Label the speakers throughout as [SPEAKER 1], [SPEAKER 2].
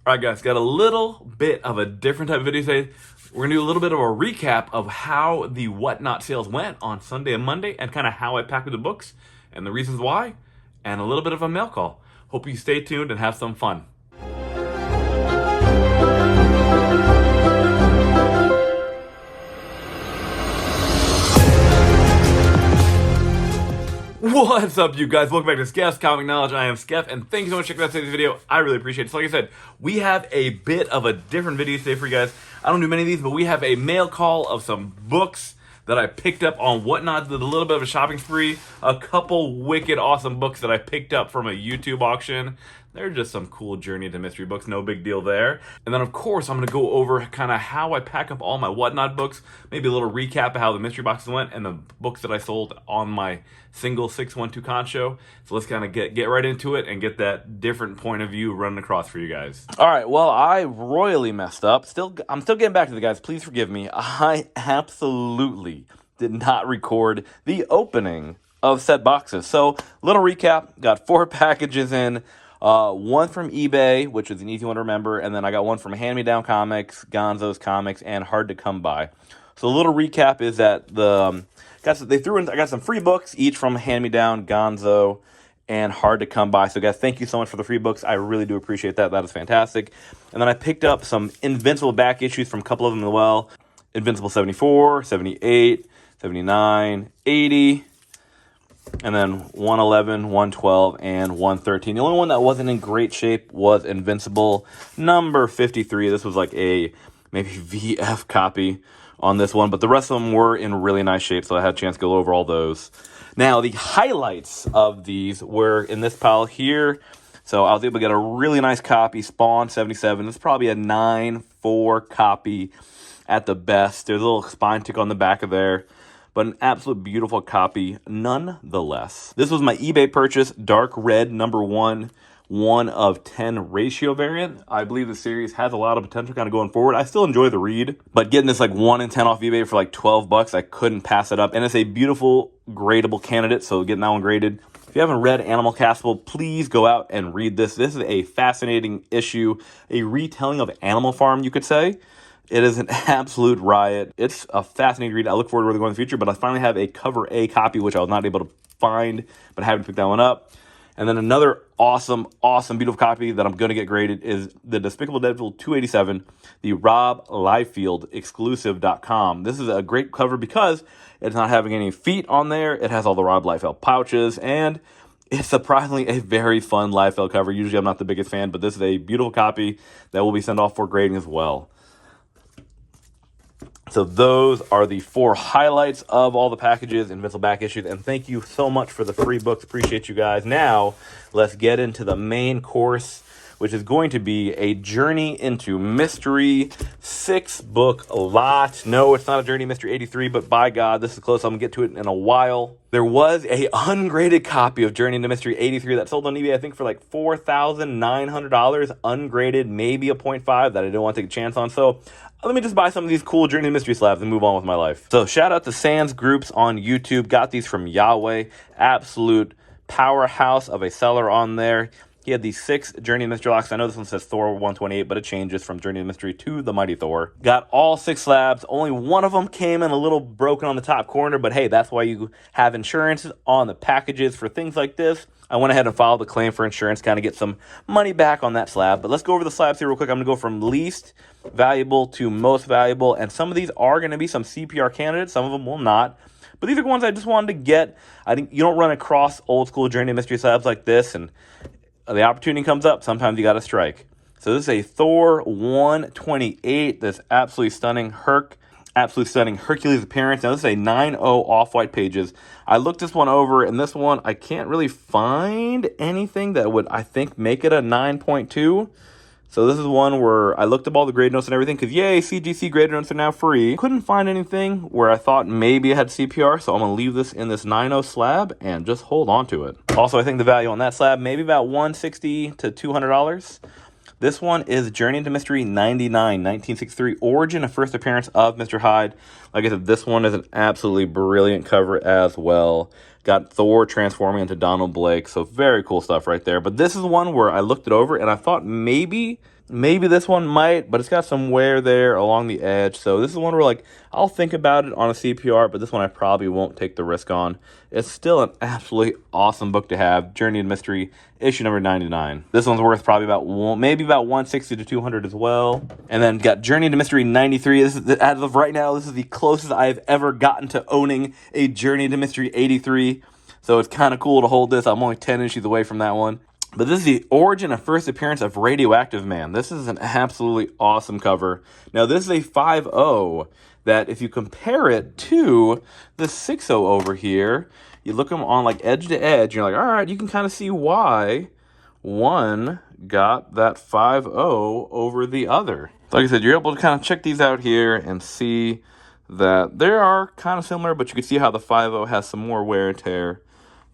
[SPEAKER 1] Alright guys, got a little bit of a different type of video today. We're going to do a little bit of a recap of how the Whatnot sales went on Sunday and Monday and kind of how I packed the books and the reasons why, and a little bit of a mail call. Hope you stay tuned and have some fun. What's up, you guys? Welcome back to Skeff's Comic Knowledge. I am Skeff, and thank you so much for checking out today's video. I really appreciate it. So like I said, we have a bit of a different video today for you guys. I don't do many of these, but we have a mail call of some books that I picked up on Whatnot. Did a little bit of a shopping spree. A couple wicked awesome books that I picked up from a YouTube auction. They're just some cool Journey to Mystery books, no big deal there. And then of course, I'm gonna go over kind of how I pack up all my Whatnot books, maybe a little recap of how the mystery boxes went and the books that I sold on my single 612 con show. So let's kind of get right into it and get that different point of view running across for you guys. All right, well, I royally messed up. I'm still getting back to the guys, please forgive me. I absolutely did not record the opening of said boxes. So little recap, got 4 packages in. One from eBay, which is an easy one to remember, and then I got one from Hand Me Down Comics, Gonzo's Comics, and Hard to Come By. So a little recap is that I got some free books, each from Hand Me Down, Gonzo, and Hard to Come By. So guys, thank you so much for the free books. I really do appreciate that. That is fantastic. And then I picked up some Invincible back issues from a couple of them as well. Invincible 74, 78, 79, 80. And then 111, 112, and 113. The only one that wasn't in great shape was Invincible number 53. This was like a maybe VF copy on this one, but the rest of them were in really nice shape, so I had a chance to go over all those. Now, the highlights of these were in this pile here. So I was able to get a really nice copy, Spawn 77. This is probably a 9.4 copy at the best. There's a little spine tick on the back of there, but an absolute beautiful copy nonetheless. This was my eBay purchase, Dark Red number 1 of 10 ratio variant. I believe the series has a lot of potential kind of going forward. I still enjoy the read, but getting this like 1 in 10 off eBay for like 12 bucks, I couldn't pass it up. And it's a beautiful gradable candidate, so getting that one graded. If you haven't read Animal Castle, please go out and read this. This is a fascinating issue, a retelling of Animal Farm, you could say. It is an absolute riot. It's a fascinating read. I look forward to where they're going in the future, but I finally have a cover A copy, which I was not able to find, but I haven't picked that one up. And then another awesome, beautiful copy that I'm going to get graded is the Despicable Deadpool 287, the Rob Liefeld exclusive.com. This is a great cover because it's not having any feet on there. It has all the Rob Liefeld pouches, and it's surprisingly a very fun Liefeld cover. Usually I'm not the biggest fan, but this is a beautiful copy that will be sent off for grading as well. So those are the 4 highlights of all the packages, Invincible back issues, and thank you so much for the free books. Appreciate you guys. Now, let's get into the main course, which is going to be a Journey into Mystery 6-book lot. No, it's not a Journey Mystery 83, but by God, this is close. I'm going to get to it in a while. There was a ungraded copy of Journey into Mystery 83 that sold on eBay, I think, for like $4,900, ungraded, maybe a 0.5 that I didn't want to take a chance on. So let me just buy some of these cool Journey to Mystery slabs and move on with my life. So shout out to Sans Groups on YouTube. Got these from Yahweh. Absolute powerhouse of a seller on there. He had these 6 Journey to Mystery locks. I know this one says Thor 128, but it changes from Journey to Mystery to the Mighty Thor. Got all 6 slabs. Only one of them came in a little broken on the top corner, but hey, that's why you have insurance on the packages for things like this. I went ahead and filed a claim for insurance, kind of get some money back on that slab. But let's go over the slabs here real quick. I'm going to go from least valuable to most valuable, and some of these are going to be some CPR candidates. Some of them will not. But these are ones I just wanted to get. I think you don't run across old school Journey to Mystery slabs like this, and the opportunity comes up, sometimes you got to strike. So this is a Thor 128, this absolutely stunning Hercules appearance. Now this is a 9.0 off-white pages. I looked this one over, and this one, I can't really find anything that would, I think, make it a 9.2. So this is one where I looked up all the grade notes and everything, because yay, CGC grade notes are now free. Couldn't find anything where I thought maybe it had CPR, so I'm going to leave this in this 9.0 slab and just hold on to it. Also, I think the value on that slab, maybe about $160 to $200. This one is Journey into Mystery 99, 1963, origin and first appearance of Mr. Hyde. Like I said, this one is an absolutely brilliant cover as well. Got Thor transforming into Donald Blake, so very cool stuff right there. But this is one where I looked it over and I thought maybe Maybe this one might, but it's got some wear there along the edge. So this is one where, like, I'll think about it on a CPR, but this one I probably won't take the risk on. It's still an absolutely awesome book to have. Journey into Mystery, issue number 99. This one's worth probably maybe about 160 to 200 as well. And then got Journey into Mystery 93. This is, as of right now, this is the closest I've ever gotten to owning a Journey into Mystery 83. So it's kind of cool to hold this. I'm only 10 issues away from that one. But this is the origin and first appearance of Radioactive Man. This is an absolutely awesome cover. Now, this is a 5.0 that if you compare it to the 6.0 over here, you look them on like edge to edge, you're like, all right, you can kind of see why one got that 5.0 over the other. Like I said, you're able to kind of check these out here and see that they are kind of similar, but you can see how the 5.0 has some more wear and tear.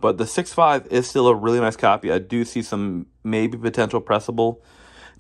[SPEAKER 1] But the 6.5 is still a really nice copy. I do see some maybe potential pressable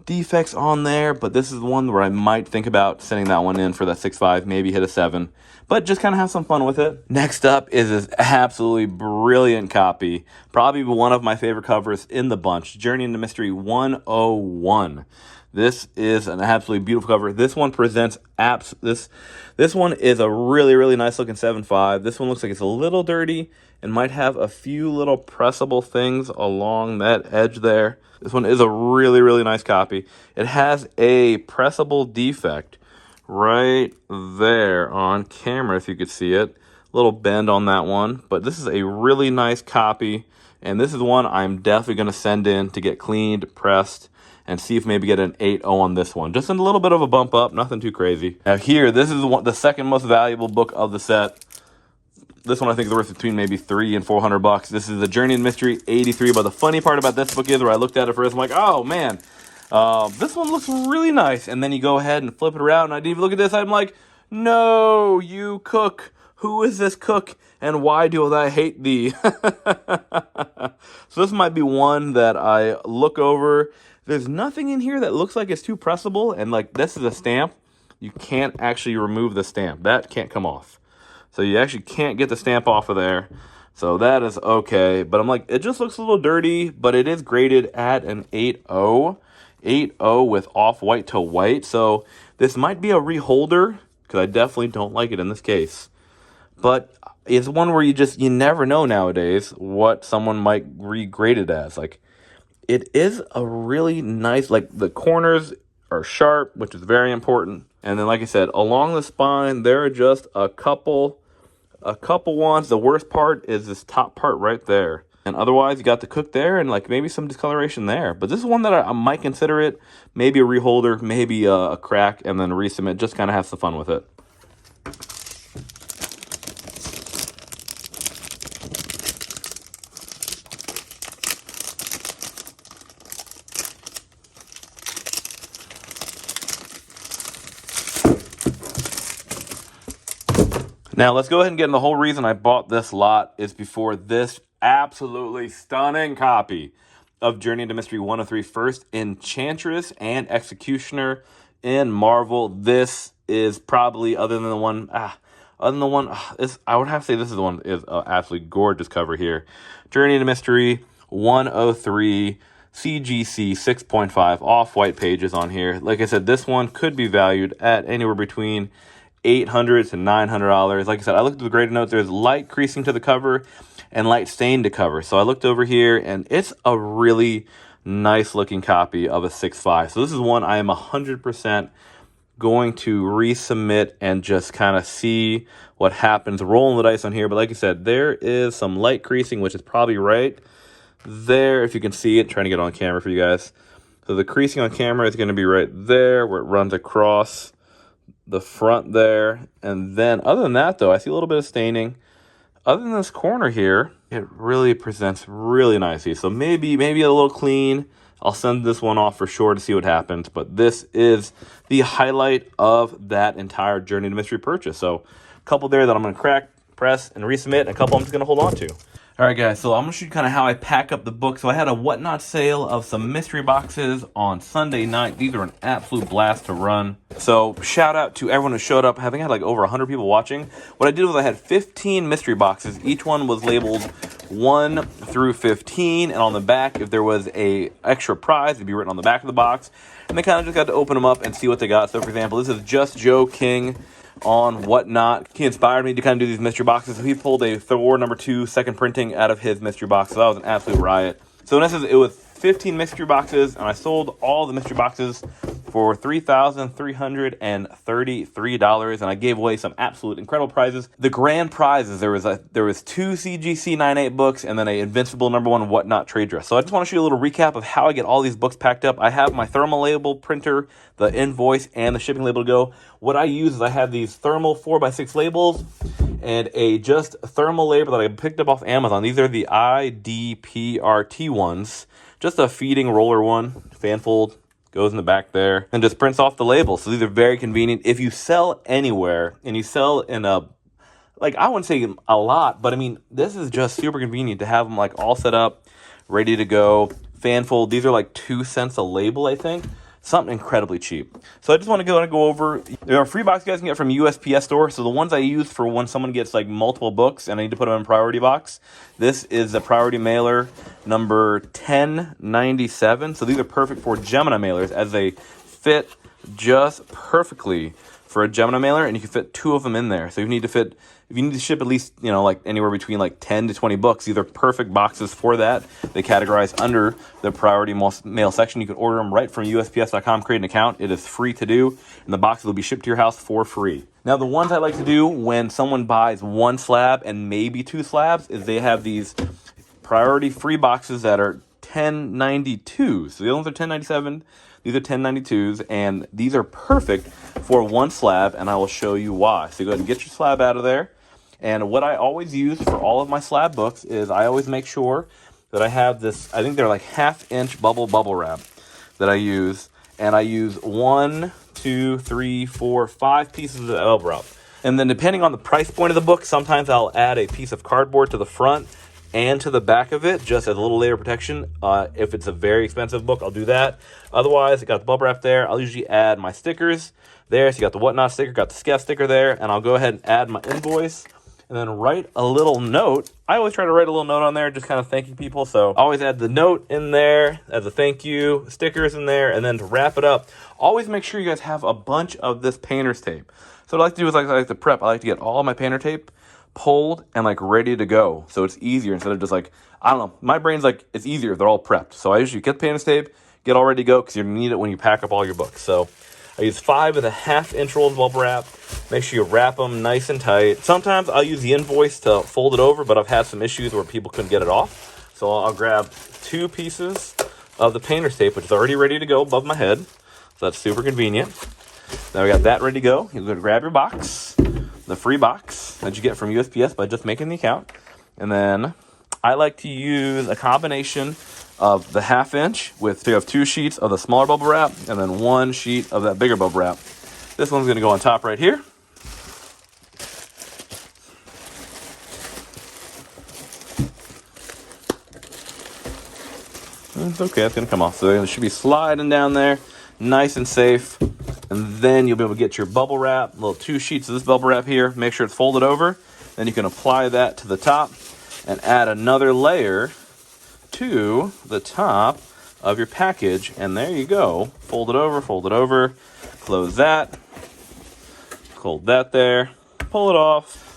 [SPEAKER 1] defects on there, but this is the one where I might think about sending that one in for that 6.5, maybe hit a 7, but just kind of have some fun with it. Next up is this absolutely brilliant copy, probably one of my favorite covers in the bunch, Journey into Mystery 101. This is an absolutely beautiful cover. This one presents apps. This one is a really, really nice looking 7.5. This one looks like it's a little dirty and might have a few little pressable things along that edge there. This one is a really, really nice copy. It has a pressable defect right there on camera, if you could see it. A little bend on that one, but this is a really nice copy, and this is one I'm definitely going to send in to get cleaned, pressed, and see if maybe get an 8.0 on this one. Just a little bit of a bump up, nothing too crazy. Now here, this is the second most valuable book of the set. This one I think is worth between maybe $300 and $400. This is the Journey into Mystery 83. But the funny part about this book is where I looked at it first, I'm like, oh man, this one looks really nice. And then you go ahead and flip it around, and I didn't even look at this. I'm like, no, you cook. Who is this cook, and why do I hate thee? So this might be one that I look over. There's nothing in here that looks like it's too pressable, and like this is a stamp. You can't actually remove the stamp. That can't come off. So you actually can't get the stamp off of there. So that is okay. But I'm like, it just looks a little dirty, but it is graded at an 8.0. 8.0 with off-white to white. So this might be a reholder, because I definitely don't like it in this case. But it's one where you never know nowadays what someone might regrade it as. Like, it is a really nice, like the corners are sharp, which is very important. And then, like I said, along the spine, there are just a couple ones. The worst part is this top part right there. And otherwise, you got the cook there and like maybe some discoloration there. But this is one that I might consider it. Maybe a reholder, maybe a crack, and then resubmit. Just kind of have some fun with it. Now, let's go ahead and get in the whole reason I bought this lot is before this absolutely stunning copy of Journey into Mystery 103, first Enchantress and Executioner in Marvel. This is probably, I would have to say this is the one that is an absolutely gorgeous cover here. Journey into Mystery 103, CGC 6.5, off-white pages on here. Like I said, this one could be valued at anywhere between $800 to $900. Like I said, I looked at the graded notes. There's light creasing to the cover and light stain to cover. So I looked over here, and it's a really nice looking copy of a 6.5. So this is one I am 100% going to resubmit and just kind of see what happens, rolling the dice on here. But like I said, there is some light creasing, which is probably right there, if you can see it. Trying to get on camera for you guys. So the creasing on camera is going to be right there where it runs across the front there. And then other than that, though, I see a little bit of staining. Other than this corner here, it really presents really nicely. So maybe a little clean. I'll send this one off for sure to see what happens. But this is the highlight of that entire Journey to Mystery purchase. So a couple there that I'm going to crack, press, and resubmit. And a couple I'm just going to hold on to. All right, guys, so I'm going to show you kind of how I pack up the book. So I had a Whatnot sale of some mystery boxes on Sunday night. These are an absolute blast to run. So shout out to everyone who showed up. I think I had like over 100 people watching. What I did was I had 15 mystery boxes. Each one was labeled 1 through 15. And on the back, if there was a extra prize, it'd be written on the back of the box. and they kind of just got to open them up and see what they got. So, for example, this is Just Joe King on Whatnot. He inspired me to kind of do these mystery boxes. So he pulled a Thor #2 second printing out of his mystery box. So that was an absolute riot. So in essence, it was 15 mystery boxes, and I sold all the mystery boxes for $3,333, and I gave away some absolute incredible prizes. The grand prizes, there was 2 CGC 9/8 books and then a Invincible #1 Whatnot trade dress. So I just want to show you a little recap of how I get all these books packed up. I have my thermal label printer, the invoice, and the shipping label to go. What I use is I have these thermal 4x6 labels and a just thermal label that I picked up off Amazon. These are the IDPRT ones, just a feeding roller one, fan fold, goes in the back there, and just prints off the label. So these are very convenient. If you sell anywhere, and you sell in a, like, I wouldn't say a lot, but I mean, this is just super convenient to have them like all set up, ready to go. Fan fold, these are like 2 cents a label, I think. Something incredibly cheap. So I just want to go over, there are free boxes you guys can get from USPS store. So the ones I use for when someone gets like multiple books and I need to put them in priority box. This is the priority mailer number 1097. So these are perfect for Gemini mailers as they fit just perfectly for a Gemini mailer, and you can fit 2 of them in there. So if you need to ship at least, you know, like anywhere between like 10 to 20 books, these are perfect boxes for that. They categorize under the priority mail section. You can order them right from USPS.com, create an account. It is free to do, and the boxes will be shipped to your house for free. Now, the ones I like to do when someone buys 1 slab and maybe 2 slabs is they have these priority free boxes that are 1092s. So the other ones are 1097. These are 1092s, and these are perfect for 1 slab, and I will show you why. So go ahead and get your slab out of there. And what I always use for all of my slab books is I always make sure that I have this, I think they're like 1/2-inch bubble wrap that I use. And I use 1, 2, 3, 4, 5 pieces of bubble wrap. And then depending on the price point of the book, sometimes I'll add a piece of cardboard to the front and to the back of it, just as a little layer of protection. If it's a very expensive book, I'll do that. Otherwise, I got the bubble wrap there. I'll usually add my stickers there. So you got the Whatnot sticker, got the Skeff sticker there, and I'll go ahead and add my invoice and then write a little note. I always try to write a little note on there, just kind of thanking people. So I always add the note in there as a thank you, stickers in there, and then to wrap it up, always make sure you guys have a bunch of this painter's tape. So what I like to do is I like to prep. I like to get all my painter tape pulled and like ready to go, so it's easier instead of just like, I don't know, my brain's like, it's easier if they're all prepped. So I usually get the painter's tape, get all ready to go, because you're gonna need it when you pack up all your books. So I use 5 1/2-inch rolls of bubble wrap. Make sure you wrap them nice and tight. Sometimes I'll use the invoice to fold it over, but I've had some issues where people couldn't get it off. So I'll grab 2 pieces of the painter's tape, which is already ready to go above my head. So that's super convenient. Now we got that ready to go. You're gonna grab your box, the free box that you get from USPS by just making the account. And then I like to use a combination of the 1/2-inch with, so you have 2 sheets of the smaller bubble wrap and then 1 sheet of that bigger bubble wrap. This one's gonna go on top right here. It's okay, it's gonna come off. So it should be sliding down there, nice and safe. And then you'll be able to get your bubble wrap, little 2 sheets of this bubble wrap here. Make sure it's folded over. Then you can apply that to the top and add another layer to the top of your package. And there you go. Fold it over, close that, hold that there, pull it off.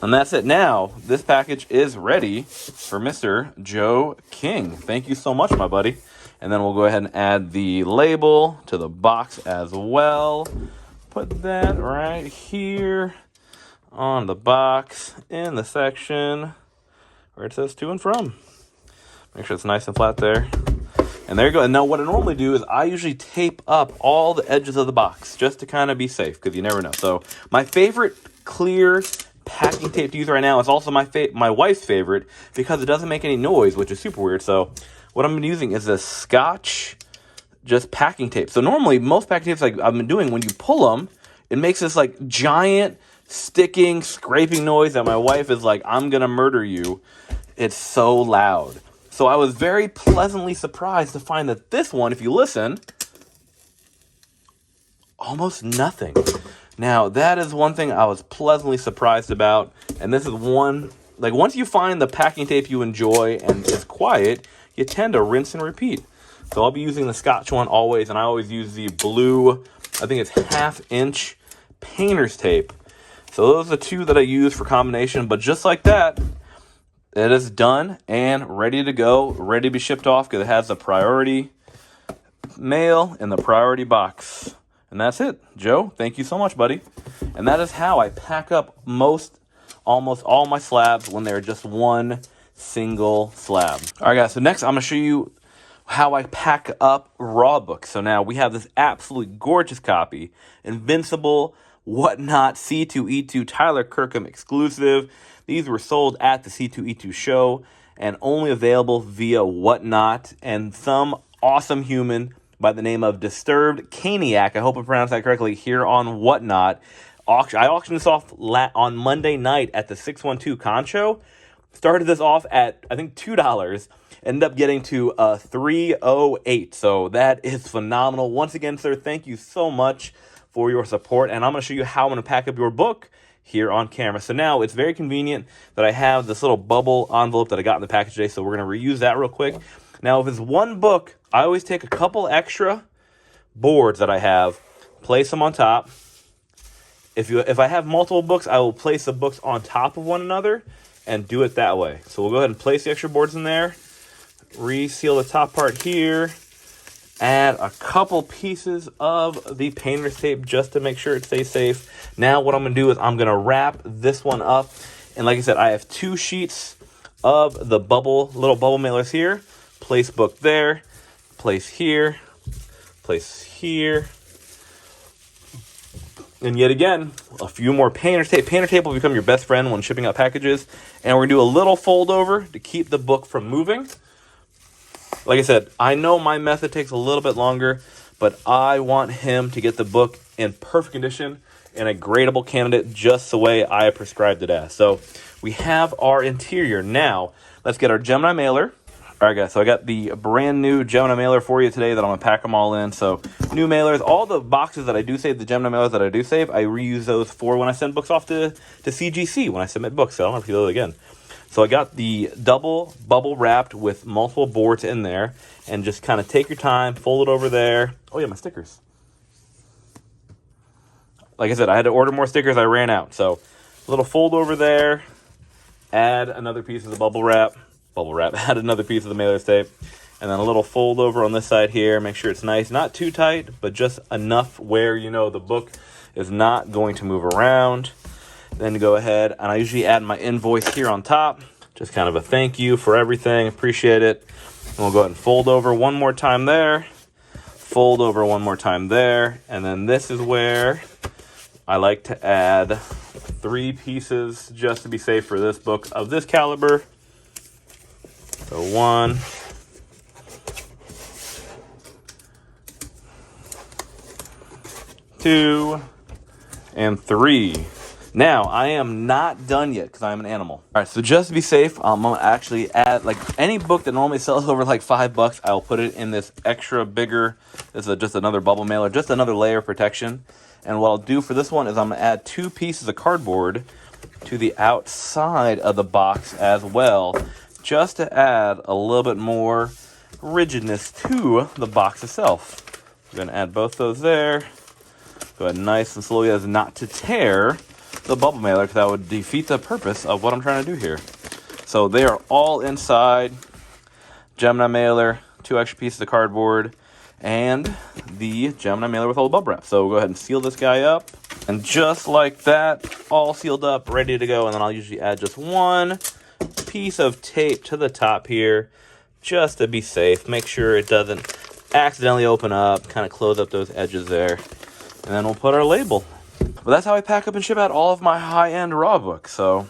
[SPEAKER 1] And that's it. Now, this package is ready for Mr. Joe King. Thank you so much, my buddy. And then we'll go ahead and add the label to the box as well. Put that right here on the box in the section where it says to and from. Make sure it's nice and flat there. And there you go. And now what I normally do is I usually tape up all the edges of the box just to kind of be safe, because you never know. So my favorite clear packing tape to use right now is also my wife's favorite, because it doesn't make any noise, which is super weird. So what I'm using is a Scotch just packing tape. So normally most packing tapes like I've been doing, when you pull them, it makes this like giant sticking, scraping noise that my wife is like, I'm gonna murder you. It's so loud. So I was very pleasantly surprised to find that this one, if you listen, almost nothing. Now that is one thing I was pleasantly surprised about. And this is one, like once you find the packing tape you enjoy and it's quiet, you tend to rinse and repeat. So I'll be using the Scotch one always, and I always use the blue, I think it's 1/2 inch painter's tape. So those are the two that I use for combination, but just like that, it is done and ready to go, ready to be shipped off because it has the priority mail in the priority box. And that's it. Joe, thank you so much, buddy. And that is how I pack up almost all my slabs when they're just one single slab. All right, guys, so next I'm going to show you how I pack up raw books. So now we have this absolutely gorgeous copy, Invincible Whatnot C2E2 Tyler Kirkham exclusive. These were sold at the C2E2 show and only available via Whatnot, and some awesome human by the name of Disturbed Caniac, I hope I pronounced that correctly, here on Whatnot. I auctioned this off on Monday night at the 612 Con Show. Started this off at, I think, $2. Ended up getting to $308. So that is phenomenal. Once again, sir, thank you so much for your support. And I'm going to show you how I'm going to pack up your book here on camera. So now it's very convenient that I have this little bubble envelope that I got in the package today. So we're going to reuse that real quick. Now, if it's one book, I always take a couple extra boards that I have, place them on top. If I have multiple books, I will place the books on top of one another and do it that way. So we'll go ahead and place the extra boards in there, reseal the top part here, add a couple pieces of the painter's tape just to make sure it stays safe. Now what I'm going to do is I'm going to wrap this one up. And like I said, I have 2 sheets of the little bubble mailers here. Place book there, place here, place here. And yet again, a few more painter's tape. Painter tape will become your best friend when shipping out packages. And we're going to do a little fold over to keep the book from moving. Like I said, I know my method takes a little bit longer, but I want him to get the book in perfect condition and a gradable candidate just the way I prescribed it as. So we have our interior. Now, let's get our Gemini mailer. All right, guys, so I got the brand new Gemini mailer for you today that I'm going to pack them all in. So new mailers, all the boxes that I do save, the Gemini mailers that I do save, I reuse those for when I send books off to CGC, when I submit books. So I don't have to do that again. So I got the double bubble wrapped with multiple boards in there, and just kind of take your time, fold it over there. Oh yeah, my stickers. Like I said, I had to order more stickers. I ran out. So a little fold over there, add another piece of the bubble wrap, add another piece of the mailer's tape, and then a little fold over on this side here. Make sure it's nice, not too tight, but just enough where you know the book is not going to move around. Then go ahead, and I usually add my invoice here on top, just kind of a thank you for everything, appreciate it. And we'll go ahead and fold over one more time there, fold over one more time there, and then this is where I like to add 3 pieces just to be safe for this book of this caliber. So 1, 2, and 3. Now, I am not done yet because I'm an animal. All right, so just to be safe, I'm going to actually add, like, any book that normally sells over like $5, I'll put it in this extra bigger, this is just another bubble mailer, just another layer of protection. And what I'll do for this one is I'm going to add 2 pieces of cardboard to the outside of the box as well, just to add a little bit more rigidness to the box itself. I'm going to add both those there. Go ahead nice and slowly as not to tear the bubble mailer, because that would defeat the purpose of what I'm trying to do here. So they are all inside. Gemini mailer, 2 extra pieces of cardboard, and the Gemini mailer with all the bubble wrap. So we'll go ahead and seal this guy up. And just like that, all sealed up, ready to go. And then I'll usually add just 1 piece of tape to the top here, just to be safe. Make sure it doesn't accidentally open up, kind of close up those edges there. And then we'll put our label. But that's how I pack up and ship out all of my high-end raw books. So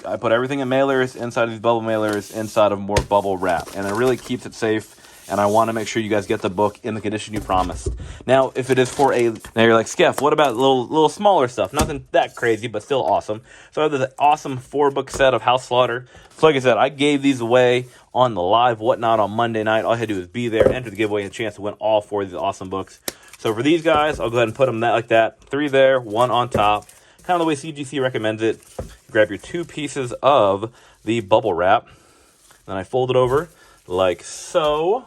[SPEAKER 1] I put everything in mailers, inside of these bubble mailers, inside of more bubble wrap. And it really keeps it safe. And I want to make sure you guys get the book in the condition you promised. Now, if it is for now you're like, Skeff, what about little smaller stuff? Nothing that crazy, but still awesome. So I have this awesome 4-book set of House Slaughter. So like I said, I gave these away on the live Whatnot on Monday night. All I had to do is be there, enter the giveaway, and a chance to win all 4 of these awesome books. So for these guys, I'll go ahead and put them like that. 3 there, 1 on top. Kind of the way CGC recommends it. Grab your 2 pieces of the bubble wrap. Then I fold it over like so.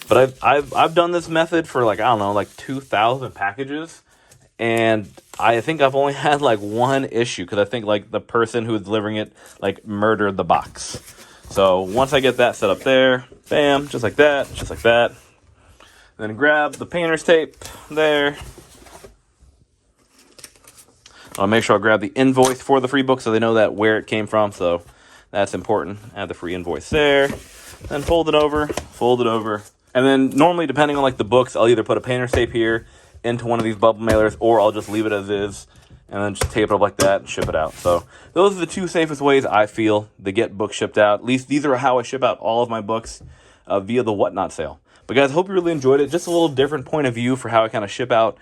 [SPEAKER 1] But I've done this method for like, I don't know, like 2,000 packages. And I think I've only had like one issue because I think like the person who was delivering it like murdered the box. So once I get that set up there, bam, just like that, just like that. Then grab the painter's tape there. I'll make sure I grab the invoice for the free book so they know that where it came from. So that's important. Add the free invoice there. Then fold it over. And then normally, depending on like the books, I'll either put a painter's tape here into one of these bubble mailers, or I'll just leave it as is and then just tape it up like that and ship it out. So those are the two safest ways I feel to get books shipped out. At least these are how I ship out all of my books via the Whatnot sale. But guys, hope you really enjoyed it. Just a little different point of view for how I kind of ship out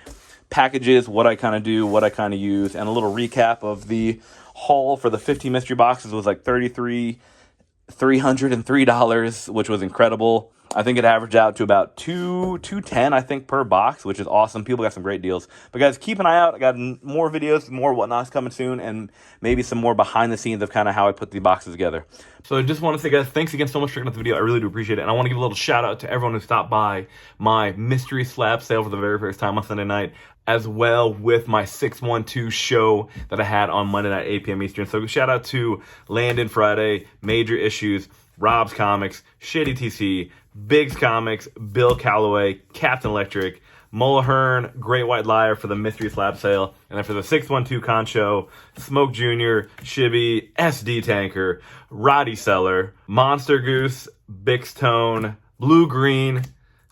[SPEAKER 1] packages, what I kind of do, what I kind of use, and a little recap of the haul for the 15 mystery boxes was like $303, which was incredible. I think it averaged out to about $210, I think, per box, which is awesome. People got some great deals. But guys, keep an eye out. I got more videos, more Whatnots coming soon, and maybe some more behind the scenes of kind of how I put the boxes together. So I just want to say, guys, thanks again so much for checking out the video. I really do appreciate it. And I want to give a little shout out to everyone who stopped by my mystery slab sale for the very first time on Sunday night, as well with my 612 show that I had on Monday night, 8 p.m. Eastern. So shout out to Landon Friday, Major Issues, Rob's Comics, Shady TC, Biggs Comics, Bill Calloway, Captain Electric, Mulhern, Great White Liar for the Mystery Slab Sale, and then for the 612 Con Show, Smoke Jr., Shibby, SD Tanker, Roddy Seller, Monster Goose, Bix Tone, Blue Green,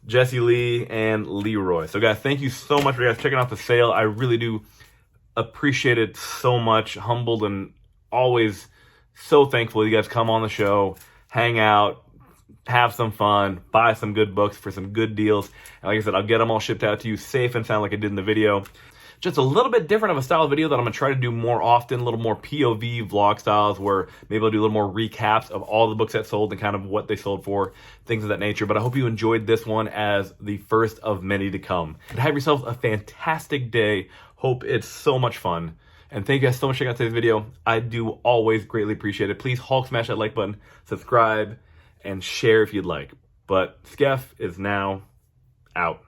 [SPEAKER 1] Jesse Lee, and Leroy. So guys, thank you so much for you guys checking out the sale. I really do appreciate it so much. Humbled and always so thankful you guys come on the show, hang out, have some fun, buy some good books for some good deals. And like I said, I'll get them all shipped out to you safe and sound like I did in the video. Just a little bit different of a style of video that I'm going to try to do more often, a little more POV vlog styles where maybe I'll do a little more recaps of all the books that sold and kind of what they sold for, things of that nature. But I hope you enjoyed this one as the first of many to come. And have yourselves a fantastic day. Hope it's so much fun. And thank you guys so much for checking out today's video. I do always greatly appreciate it. Please Hulk smash that like button, subscribe, and share if you'd like. But Skeff is now out.